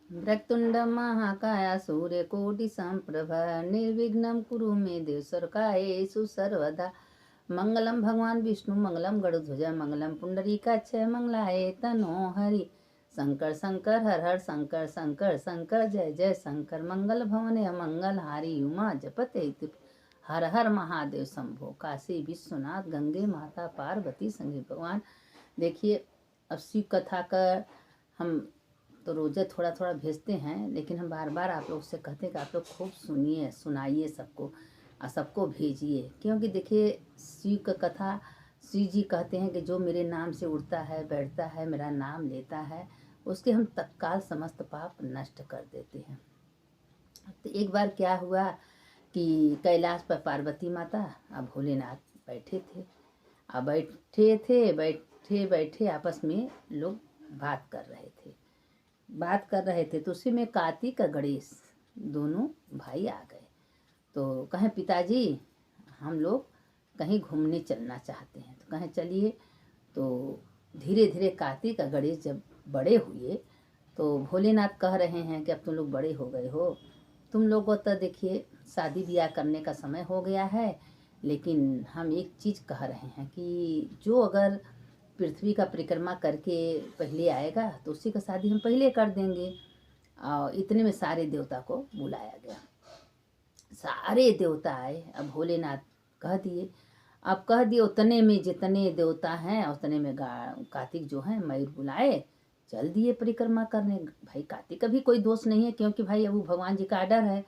वक्रतुंड महाकाय सूर्यकोटि संप्रभा निर्विघ्नं कुरु मे देव सर्वकार्येषु सर्वदा। मंगलम भगवान विष्णु मंगलम गरुड़ध्वज मंगलम पुंडरीकाक्ष मंगलाय तनो हरि। शंकर शंकर हर हर शंकर शंकर शंकर जय जय शंकर। मंगल भवन मंगल हारी उमा जपते हर हर महादेव शंभो। काशी विश्वनाथ गंगे माता पार्वती संगे भगवान। देखिए, अब शिव कथा का हम तो रोज़ थोड़ा थोड़ा भेजते हैं, लेकिन हम बार बार आप लोग से कहते हैं कि आप लोग खूब सुनिए, सुनाइए सबको और सबको भेजिए। क्योंकि देखिए, शिव का कथा, शिव जी कहते हैं कि जो मेरे नाम से उठता है, बैठता है, मेरा नाम लेता है, उसके हम तत्काल समस्त पाप नष्ट कर देते हैं। तो एक बार क्या हुआ कि कैलाश पर पार्वती माता और भोलेनाथ बैठे थे। अब बैठे बैठे आपस में लोग बात कर रहे थे। तो उसी में कार्तिक और गणेश दोनों भाई आ गए। तो कहें पिताजी, हम लोग कहीं घूमने चलना चाहते हैं। तो कहें चलिए। तो धीरे धीरे कार्तिक और गणेश जब बड़े हुए तो भोलेनाथ कह रहे हैं कि अब तुम लोग बड़े हो गए हो, तुम लोग को तो देखिए शादी ब्याह करने का समय हो गया है, लेकिन हम एक चीज़ कह रहे हैं कि जो अगर पृथ्वी का परिक्रमा करके पहले आएगा तो उसी का शादी हम पहले कर देंगे। और इतने में सारे देवता को बुलाया गया। सारे देवता आए। अब भोलेनाथ कह दिए। अब कह दिए उतने में जितने देवता हैं उतने में कार्तिक जो है मयूर बुलाए, चल दिए परिक्रमा करने। भाई कार्तिक का भी कोई दोष नहीं है, क्योंकि भाई अब भगवान जी का आर्डर है।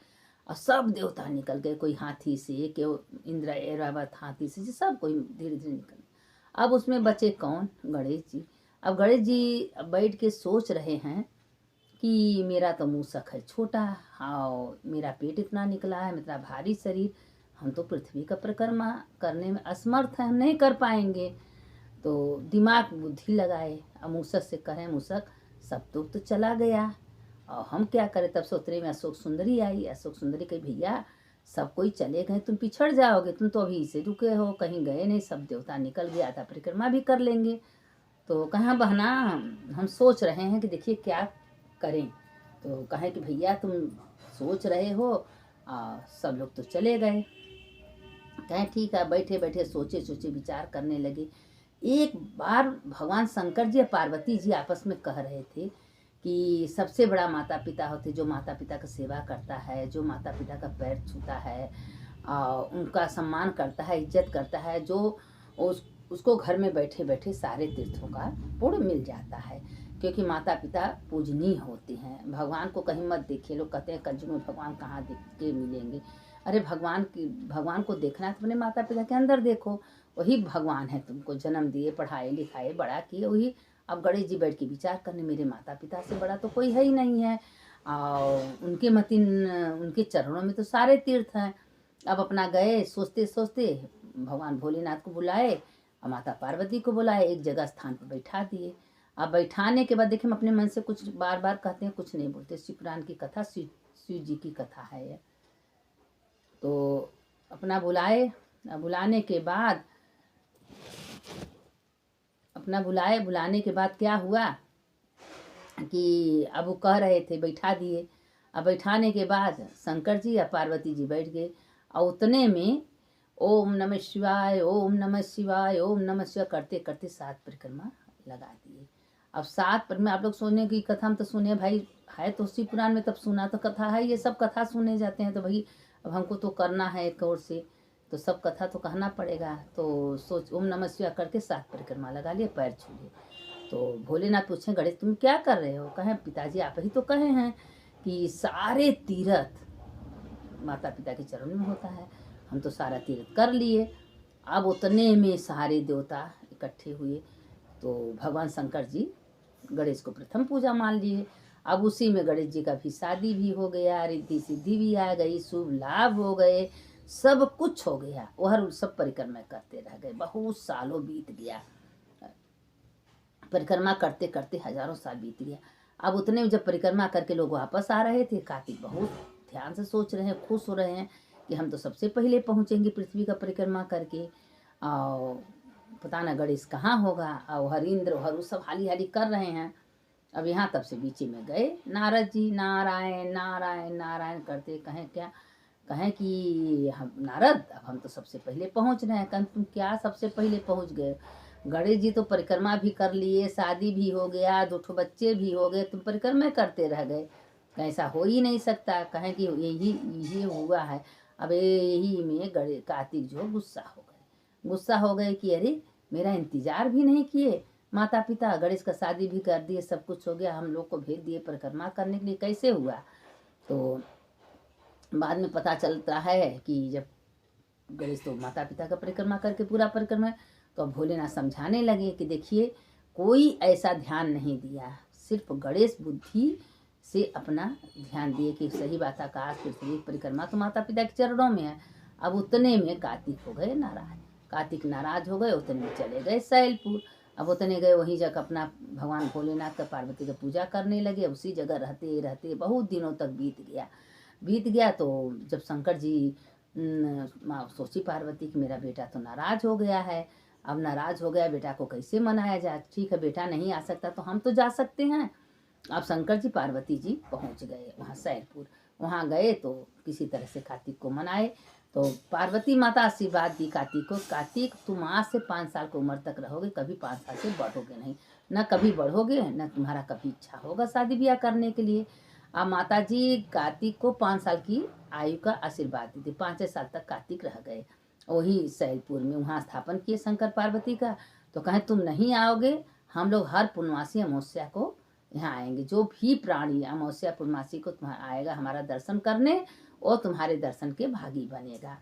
और सब देवता निकल गए, कोई हाथी से, कोई इंद्र ऐरावत हाथी से, सब कोई धीरे धीरे निकल। अब उसमें बचे कौन? गणेश जी। अब गणेश जी बैठ के सोच रहे हैं कि मेरा तो मूसक है छोटा, हाँ मेरा पेट इतना निकला है, मेरा भारी शरीर, हम तो पृथ्वी का परिक्रमा करने में असमर्थ हैं, हम नहीं कर पाएंगे। तो दिमाग बुद्धि लगाए। अब मूसक से कहें, मूसक सब तो चला गया और हम क्या करें। तब सोतरे में अशोक सुंदरी आई। अशोक सुंदरी कही, भैया सब कोई चले गए, तुम पिछड़ जाओगे, तुम तो अभी से रुके हो, कहीं गए नहीं, सब देवता निकल गया, आधा परिक्रमा भी कर लेंगे। तो कहाँ बहना, हम सोच रहे हैं कि देखिए क्या करें। तो कहें कि भैया तुम सोच रहे हो, सब लोग तो चले गए। कहें ठीक है। बैठे बैठे सोचे सोचे विचार करने लगे। एक बार भगवान शंकर जी और पार्वती जी आपस में कह रहे थे कि सबसे बड़ा माता पिता होते, जो माता पिता का सेवा करता है, जो माता पिता का पैर छूता है, उनका सम्मान करता है, इज्जत करता है, जो उसको घर में बैठे बैठे सारे तीर्थों का पुण्य मिल जाता है। क्योंकि माता पिता पूजनीय होते हैं। भगवान को कहीं मत देखिए। लोग कहते हैं कलयुग में भगवान कहाँ देख के मिलेंगे। अरे भगवान को देखना है तो अपने माता पिता के अंदर देखो, वही भगवान है, तुमको जन्म दिए, पढ़ाए लिखाए, बड़ा किए, वही। अब गणेश जी बैठ के विचार करने, मेरे माता पिता से बड़ा तो कोई है ही नहीं है, और उनके मतिन उनके चरणों में तो सारे तीर्थ हैं। अब अपना गए सोचते सोचते, भगवान भोलेनाथ को बुलाए और माता पार्वती को बुलाए, एक जगह स्थान पर बैठा दिए। अब बैठाने के बाद देखिए, हम अपने मन से कुछ बार बार कहते हैं, कुछ नहीं बोलते। शिव पुराण की कथा, शिव जी की कथा है ये। तो अपना बुलाए, बुलाने के बाद बुलाने के बाद क्या हुआ कि अब वो कह रहे थे, बैठा दिए। अब बैठाने के बाद शंकर जी या पार्वती जी बैठ गए, और उतने में ओम नमः शिवाय, ओम नमः शिवाय, ओम नमः शिवाय करते करते 7 परिक्रमा लगा दिए। अब 7 परिक्रमा, आप लोग सोने की कथा हम तो सुने भाई, है तो शिव पुराण में, तब सुना तो कथा है, ये सब कथा सुने जाते हैं। तो भाई अब हमको तो करना है एक ओर से, तो सब कथा तो कहना पड़ेगा। तो सोच ओम नमः शिवाय करके 7 परिक्रमा लगा लिए, पैर छू लिए। तो भोलेनाथ पूछे, गणेश तुम क्या कर रहे हो? कहें पिताजी आप ही तो कहे हैं कि सारे तीर्थ माता पिता के चरण में होता है, हम तो सारा तीर्थ कर लिए। अब उतने में सारे देवता इकट्ठे हुए। तो भगवान शंकर जी गणेश को प्रथम पूजा मान लिए। अब उसी में गणेश जी का भी शादी भी हो गया, रिद्धि सिद्धि भी आ गई, शुभ लाभ हो गए, सब कुछ हो गया। वह सब परिक्रमा करते रह गए, बहुत सालों बीत गया। परिक्रमा करते करते हजारों साल बीत गया। अब उतने में जब परिक्रमा करके लोग वापस आ रहे थे, कार्तिक बहुत ध्यान से सोच रहे हैं, खुश हो रहे हैं कि हम तो सबसे पहले पहुँचेंगे पृथ्वी का परिक्रमा करके, और पता ना गणेश कहाँ होगा। और हरिंद्र हरु सब हाली हाली कर रहे हैं। अब यहाँ तब से बीच में गए नारद जी, नारायण नारायण नारायण करते, कहें क्या, कहें कि हम नारद अब हम तो सबसे पहले पहुँच रहे हैं। कहें तुम क्या सबसे पहले पहुँच गए, गणेश जी तो परिक्रमा भी कर लिए, शादी भी हो गया, 2 ठो बच्चे भी हो गए, तुम परिक्रमा करते रह गए, ऐसा हो ही नहीं सकता। कहें कि यही यही हुआ है। अब यही में गणेश कार्तिक जो गुस्सा हो गए कि अरे मेरा इंतजार भी नहीं किए माता पिता, गणेश का शादी भी कर दिए, सब कुछ हो गया, हम लोग को भेज दिए परिक्रमा करने के लिए, कैसे हुआ। तो बाद में पता चलता है कि जब गणेश तो माता पिता का परिक्रमा करके पूरा परिक्रमा, तो अब भोलेनाथ समझाने लगे कि देखिए कोई ऐसा ध्यान नहीं दिया, सिर्फ गणेश बुद्धि से अपना ध्यान दिए कि सही बात, आकाश पृथ्वी परिक्रमा तो माता पिता के चरणों में है। अब उतने में कार्तिक हो गए नाराज, कार्तिक नाराज हो गए, उतने में चले गए सैलपुर। अब उतने गए वहीं जगह अपना भगवान भोलेनाथ का पार्वती का पूजा करने लगे। उसी जगह रहते रहते बहुत दिनों तक बीत गया। तो जब शंकर जी सोची पार्वती कि मेरा बेटा तो नाराज हो गया है, अब नाराज हो गया, बेटा को कैसे मनाया जाए, ठीक है बेटा नहीं आ सकता तो हम तो जा सकते हैं। अब शंकर जी पार्वती जी पहुंच गए वहाँ सैलपुर, वहाँ गए तो किसी तरह से कार्तिक को मनाए। तो पार्वती माता आशीर्वाद दी कार्तिक को, कार्तिक तुम आज से 5 साल की उम्र तक रहोगे, कभी 5 साल से बढ़ोगे नहीं, न कभी बढ़ोगे, न तुम्हारा कभी इच्छा होगा शादी ब्याह करने के लिए। अब माता जी कार्तिक को 5 साल की आयु का आशीर्वाद दी थी। 5 साल तक कार्तिक रह गए वही सैलपुर में, वहाँ स्थापन किए शंकर पार्वती का। तो कहें तुम नहीं आओगे, हम लोग हर पूर्णमासी अमावस्या को यहाँ आएंगे, जो भी प्राणी अमावस्या पूर्णमासी को तुम्हारा आएगा हमारा दर्शन करने, वो तुम्हारे दर्शन के भागी बनेगा।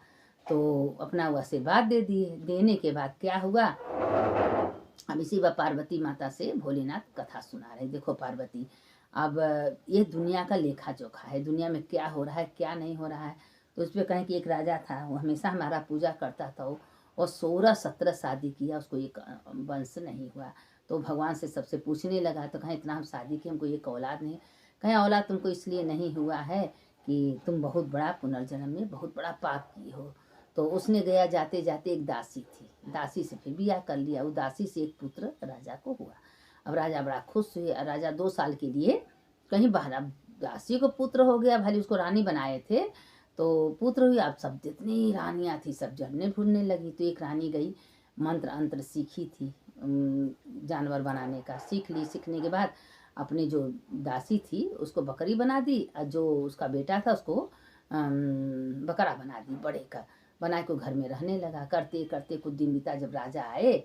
तो अपना वो आशीर्वाद दे दिए। देने के बाद क्या हुआ, अब इसी बार पार्वती माता से भोलेनाथ कथा सुना रहे। देखो पार्वती, अब ये दुनिया का लेखा जोखा है, दुनिया में क्या हो रहा है क्या नहीं हो रहा है। तो उस पर कहें कि एक राजा था, वो हमेशा हमारा पूजा करता था, और 16-17 शादी किया, उसको एक वंश नहीं हुआ। तो भगवान से सबसे पूछने लगा, तो कहें इतना हम शादी किए, हमको एक औलाद नहीं। कहें औलाद तुमको इसलिए नहीं हुआ है कि तुम बहुत बड़ा पुनर्जन्म में बहुत बड़ा पाप की हो। तो उसने गया जाते जाते एक दासी थी, दासी से फिर ब्याह कर लिया, वो दासी से एक पुत्र राजा को हुआ। अब राजा बड़ा खुश हुए। राजा 2 साल के लिए कहीं बाहर, अब दासी को पुत्र हो गया, भले उसको रानी बनाए थे तो पुत्र हुई। अब सब जितनी रानियाँ थी सब जलने भूनने लगी। तो एक रानी गई, मंत्र अंत्र सीखी थी, जानवर बनाने का सीख ली। सीखने के बाद अपनी जो दासी थी उसको बकरी बना दी, और जो उसका बेटा था उसको बकरा बना दी, बड़े का बना के घर में रहने लगा। करते करते कुछ दिन बीता। जब राजा आए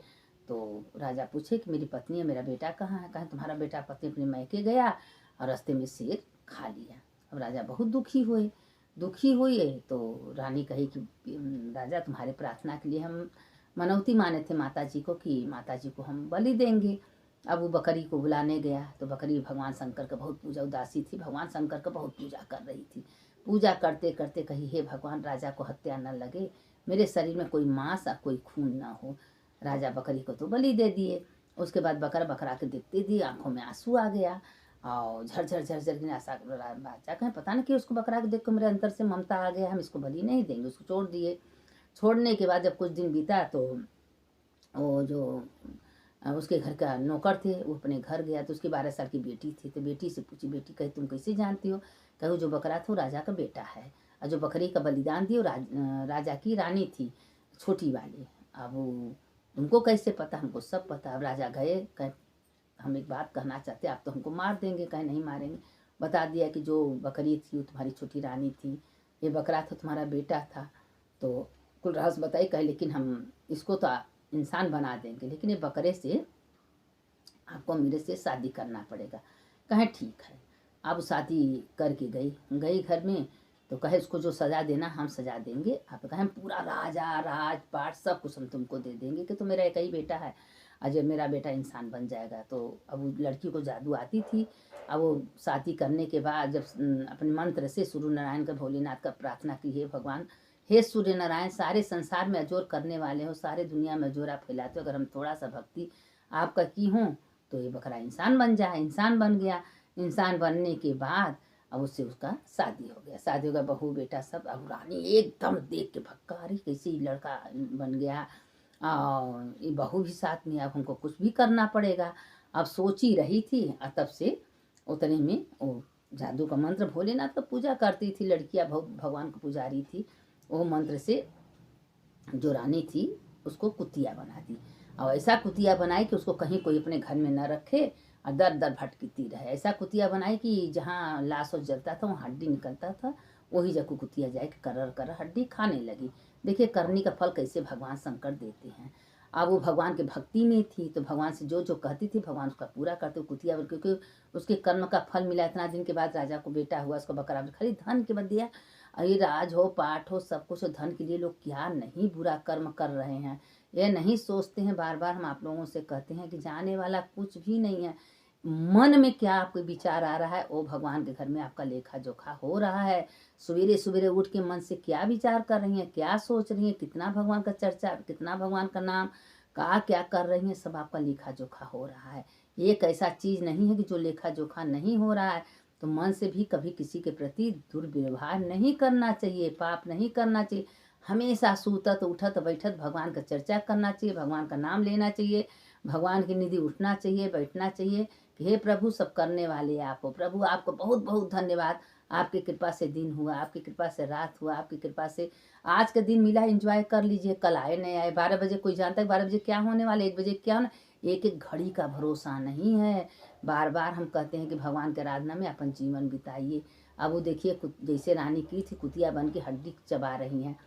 तो राजा पूछे कि मेरी पत्नी है, मेरा बेटा कहाँ है। कहा तुम्हारा बेटा पत्नी अपने मैके गया और रास्ते में शेर खा लिया। अब राजा बहुत दुखी हुए। तो रानी कही कि राजा तुम्हारे प्रार्थना के लिए हम मनौती माने थे माता जी को कि माता जी को हम बलि देंगे। अब वो बकरी को बुलाने गया तो बकरी भगवान शंकर का बहुत पूजा, उदासी थी, भगवान शंकर का बहुत पूजा कर रही थी। पूजा करते करते कही हे भगवान राजा को हत्या न लगे, मेरे शरीर में कोई मांस और कोई खून ना हो। राजा बकरी को तो बलि दे दिए। उसके बाद बकरा के देखते दिए, आंखों में आंसू आ गया और झरझर गिरा। राजा कहें पता नहीं कि उसको बकरा के देख कर मेरे अंदर से ममता आ गया, हम इसको बलि नहीं देंगे, उसको छोड़ दिए। छोड़ने के बाद जब कुछ दिन बीता तो वो जो उसके घर का नौकर थे वो अपने घर गया। तो उसकी 12 साल की बेटी थी। तो बेटी से पूछी, बेटी कही तुम कैसे जानती हो। कहूँ जो बकरा था वो राजा का बेटा है, और जो बकरी का बलिदान दी वो राजा की रानी थी छोटी वाली। अब वो तुमको कैसे पता, हमको सब पता। अब राजा गए, कहे हम एक बात कहना चाहते, आप तो हमको मार देंगे। कहे नहीं मारेंगे। बता दिया कि जो बकरी थी वो तुम्हारी छोटी रानी थी, ये बकरा था तुम्हारा बेटा था। तो कुल रहस्य बताई। कहे लेकिन हम इसको तो इंसान बना देंगे, लेकिन ये बकरे से आपको मेरे से शादी करना पड़ेगा। कहे ठीक है। अब शादी करके गई घर में। तो कहे उसको जो सजा देना हम सजा देंगे। आप कहें पूरा राजा राजपाट सब कुछ हम तुमको दे देंगे कि तो मेरा एक ही बेटा है, अजय मेरा बेटा इंसान बन जाएगा। तो अब वो लड़की को जादू आती थी। अब वो शादी करने के बाद जब अपने मंत्र से सूर्य नारायण का भोलेनाथ का प्रार्थना की, हे भगवान, हे सूर्य नारायण, सारे संसार में अजोर करने वाले हो, सारे दुनिया में अजोर आप फैलाते हो, अगर हम थोड़ा सा भक्ति आपका की हूँ तो ये बकरा इंसान बन जाए। इंसान बन गया। इंसान बनने के बाद अब उससे उसका शादी हो गया, बहू बेटा सब। अब रानी एकदम देख के भक्का, अरे कैसे लड़का बन गया, और ये बहू भी साथ में, अब हमको कुछ भी करना पड़ेगा। अब सोच ही रही थी और तब से उतने में वो जादू का मंत्र, भोलेनाथ का पूजा करती थी लड़कियां, भगवान को पुजारी थी, वो मंत्र से जो रानी थी उसको कुतिया बना दी। और ऐसा कुतिया बनाई कि उसको कहीं कोई अपने घर में न रखे और दर दर भटकती रहे। ऐसा कुतिया बनाई कि जहाँ लाश और जलता था वहाँ हड्डी निकलता था, वही जगह कुतिया जाए कि करर कर हड्डी खाने लगी। देखिए करनी का फल कैसे भगवान शंकर देते हैं। अब वो भगवान के भक्ति में थी तो भगवान से जो जो कहती थी भगवान उसका पूरा करते कुतिया, क्योंकि उसके कर्म का फल मिला। इतना दिन के बाद राजा को बेटा हुआ, उसको बकरा खाली धन के बदले, ये राज हो पाठ हो सब कुछ धन के लिए लोग क्या नहीं बुरा कर्म कर रहे हैं, ये नहीं सोचते हैं। बार बार हम आप लोगों से कहते हैं कि जाने वाला कुछ भी नहीं है, मन में क्या आपको विचार आ रहा है वो भगवान के घर में आपका लेखा जोखा हो रहा है। सवेरे सवेरे उठ के मन से क्या विचार कर रही हैं, क्या सोच रही हैं, कितना भगवान का चर्चा, कितना भगवान का नाम का क्या कर रही हैं, सब आपका लेखा जोखा हो रहा है। ये एक ऐसा चीज़ नहीं है कि जो लेखा जोखा नहीं हो रहा है। तो मन से भी कभी किसी के प्रति दुर्व्यवहार नहीं करना चाहिए, पाप नहीं करना चाहिए। हमेशा सूतत उठत बैठत भगवान का चर्चा करना चाहिए, भगवान का नाम लेना चाहिए, भगवान की निधि उठना चाहिए, बैठना चाहिए कि हे प्रभु सब करने वाले आप हो। प्रभु आपको बहुत बहुत धन्यवाद, आपकी कृपा से दिन हुआ, आपकी कृपा से रात हुआ, आपकी कृपा से आज का दिन मिला, एंजॉय कर लीजिए। कल आए नहीं आए, 12 बजे कोई जानता है 12 बजे क्या होने वाले, 1 बजे क्या होना, एक एक घड़ी का भरोसा नहीं है। बार बार हम कहते हैं कि भगवान के आराधना में अपन जीवन बिताइए। अब वो देखिए जैसे रानी की थी कुतिया बन के हड्डी चबा रही हैं।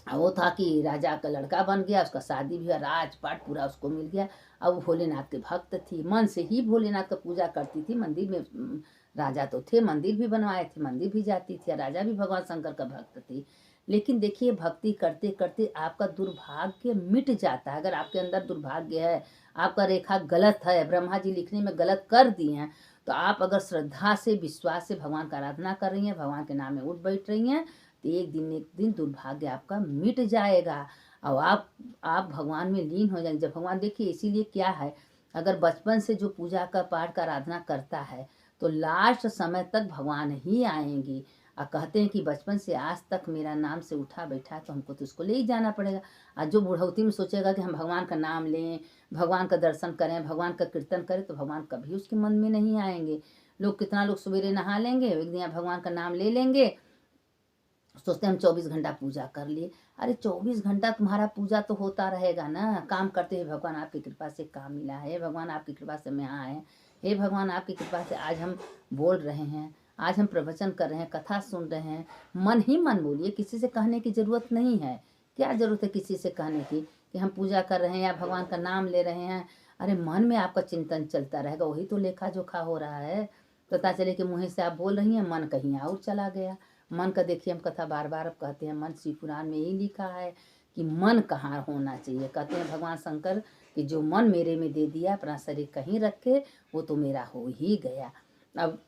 वो था कि राजा का लड़का बन गया, उसका शादी भी हुआ, राजपाट पूरा उसको मिल गया। अब वो भोलेनाथ के भक्त थी, मन से ही भोलेनाथ का पूजा करती थी। मंदिर में राजा तो थे, मंदिर भी बनवाए थे, मंदिर भी जाती थी, राजा भी भगवान शंकर का भक्त थी। लेकिन देखिए भक्ति करते करते आपका दुर्भाग्य मिट जाता है। अगर आपके अंदर दुर्भाग्य है, आपका रेखा गलत है, ब्रह्मा जी लिखने में गलत कर दिए हैं, तो आप अगर श्रद्धा से विश्वास से भगवान का आराधना कर रही हैं, भगवान के नाम में उठ बैठ रही हैं, तो एक दिन दुर्भाग्य आपका मिट जाएगा और आप भगवान में लीन हो जाएंगे। जब भगवान देखिए इसीलिए क्या है, अगर बचपन से जो पूजा का पाठ का आराधना करता है तो लास्ट समय तक भगवान ही आएंगी। और कहते हैं कि बचपन से आज तक मेरा नाम से उठा बैठा तो हमको तो उसको ले ही जाना पड़ेगा। और जो बुढ़ौती में सोचेगा कि हम भगवान का नाम लें, भगवान का दर्शन करें, भगवान का कीर्तन करें, तो भगवान कभी उसके मन में नहीं आएंगे। लोग कितना लोग सवेरे नहा लेंगे, एक दिन भगवान का नाम ले लेंगे, सोचते हैं हम 24 घंटा पूजा कर लिए। अरे 24 घंटा तुम्हारा पूजा तो होता रहेगा ना, काम करते हुए भगवान आपकी कृपा से काम मिला है, भगवान आपकी कृपा से हम यहाँ आए, हे भगवान आपकी कृपा से आज हम बोल रहे हैं, आज हम प्रवचन कर रहे हैं, कथा सुन रहे हैं। मन ही मन बोलिए, किसी से कहने की ज़रूरत नहीं है। क्या ज़रूरत है किसी से कहने की कि हम पूजा कर रहे हैं या भगवान का नाम ले रहे हैं। अरे मन में आपका चिंतन चलता रहेगा, वही तो लेखा जोखा हो रहा है। पता चले कि मुँह से आप बोल रही हैं, मन कहीं और चला गया। मन का देखिए हम कथा बार बार अब कहते हैं, मन शिव पुराण में यही लिखा है कि मन कहाँ होना चाहिए। कहते हैं भगवान शंकर कि जो मन मेरे में दे दिया, अपना शरीर कहीं रखे, वो तो मेरा हो ही गया। अब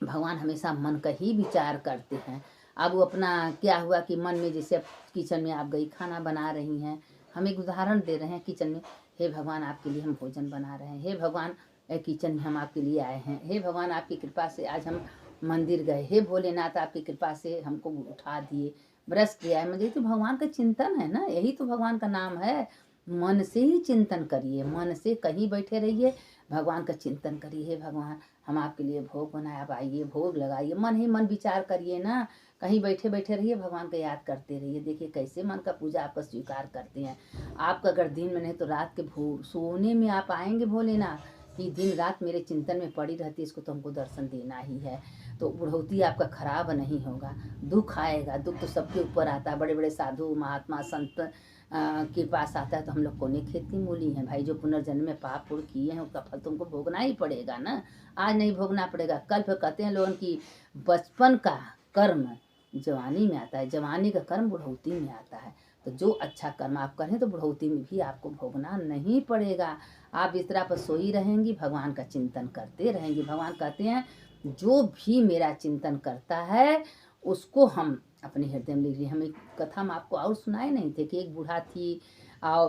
भगवान हमेशा मन का ही विचार करते हैं। अब वो अपना क्या हुआ कि मन में जैसे किचन में आप गई खाना बना रही हैं, हम एक उदाहरण दे रहे हैं किचन में, हे भगवान आपके लिए हम भोजन बना रहे हैं, हे भगवान किचन में हम आपके लिए आए हैं, हे भगवान आपकी कृपा से आज हम मंदिर गए, हे भोलेनाथ आपकी कृपा से हमको उठा दिए, ब्रश किया है। मुझे तो भगवान का चिंतन है ना, यही तो भगवान का नाम है। मन से ही चिंतन करिए, मन से कहीं बैठे रहिए, भगवान का चिंतन करिए, हे भगवान हम आपके लिए भोग बनाए, आप आइए भोग लगाइए। मन ही मन विचार करिए ना, कहीं बैठे बैठे रहिए, भगवान का याद करते रहिए। देखिए कैसे मन का पूजा आपका स्वीकार करते हैं। आपका अगर दिन में नहीं तो रात के सोने में आप आएंगे भोलेनाथ कि दिन रात मेरे चिंतन में पड़ी रहती है, इसको तो हमको दर्शन देना ही है। तो बुढ़ौती आपका खराब नहीं होगा, दुख आएगा। दुख तो सबके ऊपर आता है, बड़े बड़े साधु महात्मा संत के पास आता है तो हम लोग कोने खेत की मूली हैं भाई। जो पुनर्जन्म में पाप पुण्य किए हैं उसका फल तुमको भोगना ही पड़ेगा ना, आज नहीं भोगना पड़ेगा कल। फिर कहते हैं लोगों की बचपन का कर्म जवानी में आता है, जवानी का कर्म बुढ़ौती में आता है। तो जो अच्छा कर्म आप करें तो बुढ़ौती में भी आपको भोगना नहीं पड़ेगा। आप बिस्तरा पर सोई रहेंगी, भगवान का चिंतन करते रहेंगी। भगवान कहते हैं जो भी मेरा चिंतन करता है उसको हम अपने हृदय में लिख रही। हम एक कथा हम आपको और सुनाए नहीं थे कि एक बूढ़ा थी और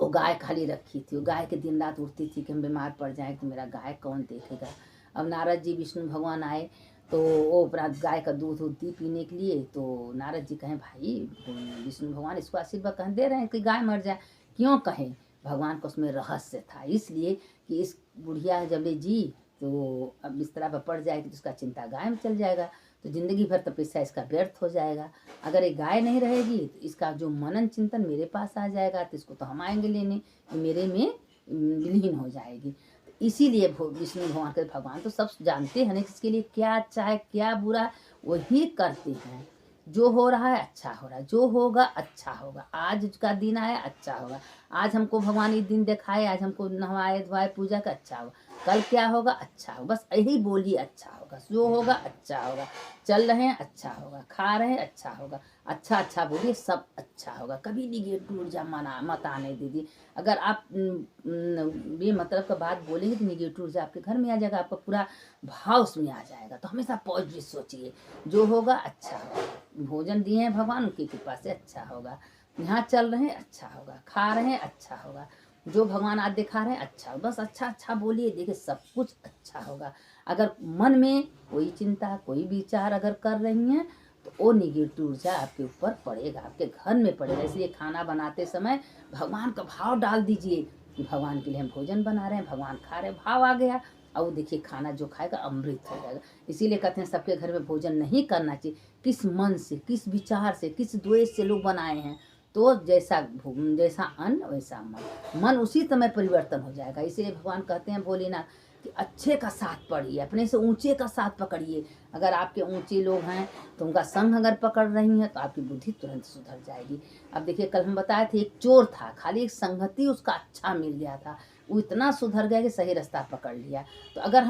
वो गाय खाली रखी थी। वो गाय के दिन रात उठती थी कि हम बीमार पड़ जाए तो मेरा गाय कौन देखेगा। अब नारद जी विष्णु भगवान आए तो वो अपना गाय का दूध दी पीने के लिए। तो नारद जी कहें भाई विष्णु भगवान इसको आशीर्वाद कहें दे रहे हैं कि गाय मर जाए, क्यों कहें भगवान का उसमें रहस्य था। इसलिए कि इस बुढ़िया जब ले जी तो अब बिस्तरा पर पड़ जाएगी तो उसका चिंता गाय में चल जाएगा, तो जिंदगी भर तपस्या इसका व्यर्थ हो जाएगा। अगर एक गाय नहीं रहेगी तो इसका जो मनन चिंतन मेरे पास आ जाएगा, तो इसको तो हम आएंगे लेने, मेरे में विलीन हो जाएगी। तो इसीलिए विष्णु भगवान के भगवान तो सब जानते हैं ना किसके लिए क्या अच्छा है क्या बुरा, वही करते हैं। जो हो रहा है अच्छा हो रहा है, जो होगा अच्छा होगा। आज का दिन आया अच्छा होगा, आज हमको भगवान ये दिन दिखाए, आज हमको नहवाए धोवाए पूजा का अच्छा होगा, कल क्या होगा अच्छा होगा। बस यही बोलिए अच्छा होगा, जो होगा अच्छा होगा। चल रहे हैं अच्छा होगा, खा रहे हैं अच्छा होगा, अच्छा अच्छा बोलिए सब अच्छा होगा। कभी निगेटिव ऊर्जा मत आने दीजिए। अगर आप बेमतलब का बात बोलेंगे तो निगेटिव ऊर्जा आपके घर में आ जाएगा, आपका पूरा भाव उसमें आ जाएगा। तो हमेशा पॉजिटिव सोचिए, जो होगा अच्छा होगा। भोजन दिए हैं भगवान, उनकी कृपा से अच्छा होगा। यहाँ चल रहे हैं अच्छा होगा, खा रहे हैं अच्छा होगा, जो भगवान आज दिखा रहे हैं अच्छा होगा। बस अच्छा अच्छा बोलिए, देखिए सब कुछ अच्छा होगा। अगर मन में कोई चिंता कोई विचार अगर कर रही हैं तो वो निगेटिव ऊर्जा आपके ऊपर पड़ेगा, आपके घर में पड़ेगा। इसलिए खाना बनाते समय भगवान का भाव डाल दीजिए कि भगवान के लिए हम भोजन बना रहे हैं, भगवान खा रहे हैं, भाव आ गया। और देखिए खाना जो खाएगा अमृत हो जाएगा। इसीलिए कहते हैं सबके घर में भोजन नहीं करना चाहिए। किस मन से, किस विचार से, किस द्वेष से लोग बनाए हैं, तो जैसा अन्न वैसा मन उसी समय परिवर्तन हो जाएगा। इसीलिए भगवान कहते हैं भोलेनाथ कि अच्छे का साथ पढ़िए, अपने से ऊंचे का साथ पकड़िए। अगर आपके ऊंचे लोग हैं तो उनका संग अगर पकड़ रही हैं तो आपकी बुद्धि तुरंत सुधर जाएगी। अब देखिए कल हम बताए थे एक चोर था, खाली एक संगति उसका अच्छा मिल गया था, वो इतना सुधर गया कि सही रास्ता पकड़ लिया। तो अगर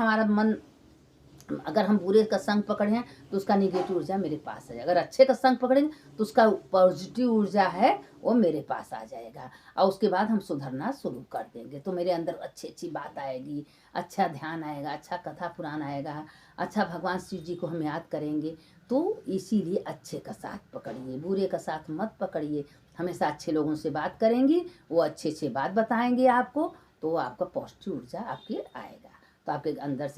हम बुरे का संग पकड़े हैं तो उसका निगेटिव ऊर्जा मेरे पास है, अगर अच्छे का संग पकड़ेंगे तो उसका पॉजिटिव ऊर्जा है वो मेरे पास आ जाएगा। और उसके बाद हम सुधरना शुरू कर देंगे, तो मेरे अंदर अच्छी अच्छी बात आएगी, अच्छा ध्यान आएगा, अच्छा कथा पुराण आएगा, अच्छा भगवान शिव जी को हम याद करेंगे। तो इसीलिए अच्छे का साथ पकड़िए, बुरे का साथ मत पकड़िए। हमेशा अच्छे लोगों से बात करेंगी, वो अच्छे अच्छे बात बताएंगे आपको, तो आपका पॉजिटिव ऊर्जा आपके आएगा। तो आपके अंदर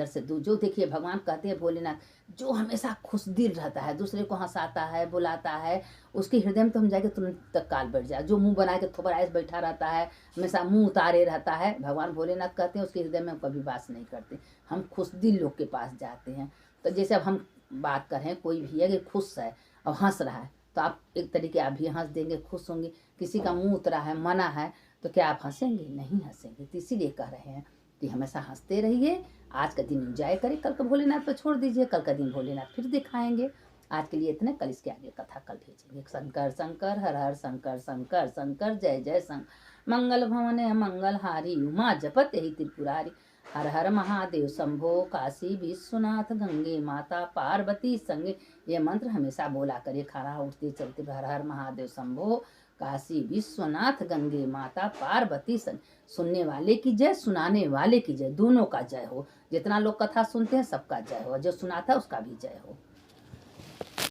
से जो देखिए भगवान कहते हैं भोलेनाथ जो हमेशा खुश दिल रहता है, दूसरे को हंसाता है बुलाता है, उसके हृदय में तो हम जाके तुरंत तत्काल बैठ जाए। जो मुंह बना के थोपराइस बैठा रहता है, हमेशा मुंह उतारे रहता है, भगवान भोलेनाथ कहते हैं उसके हृदय में हम कभी वास नहीं करते। हम खुश दिल लोग के पास जाते हैं। तो जैसे अब हम बात करें, कोई भी अगर खुश है और हंस रहा है तो आप एक तरीके आप भी हंस देंगे, खुश होंगे। किसी का मुंह उतरा है, मना है, तो क्या आप हंसेंगे? नहीं हंसेंगे। तो इसीलिए कह रहे हैं कि हमेशा हंसते रहिए। आज का दिन एंजॉय करें, कल का भोलेनाथ पर छोड़ दीजिए, कल का दिन भोलेनाथ फिर दिखाएंगे। आज के लिए इतने, कल इसके आगे कथा कल भेजेंगे। शंकर शंकर हर हर शंकर शंकर शंकर जय जय शंकर मंगल भवन मंगल हारी उमा जपत यही त्रिपुरारी। हर हर महादेव शंभो काशी विश्वनाथ गंगे माता पार्वती संगे। ये मंत्र हमेशा बोला करिए, खाना उठते चलते हर हर महादेव शंभो काशी विश्वनाथ गंगे माता पार्वती संग। सुनने वाले की जय, सुनाने वाले की जय, दोनों का जय हो। जितना लोग कथा सुनते हैं सबका जय हो, जो सुनाता है उसका भी जय हो।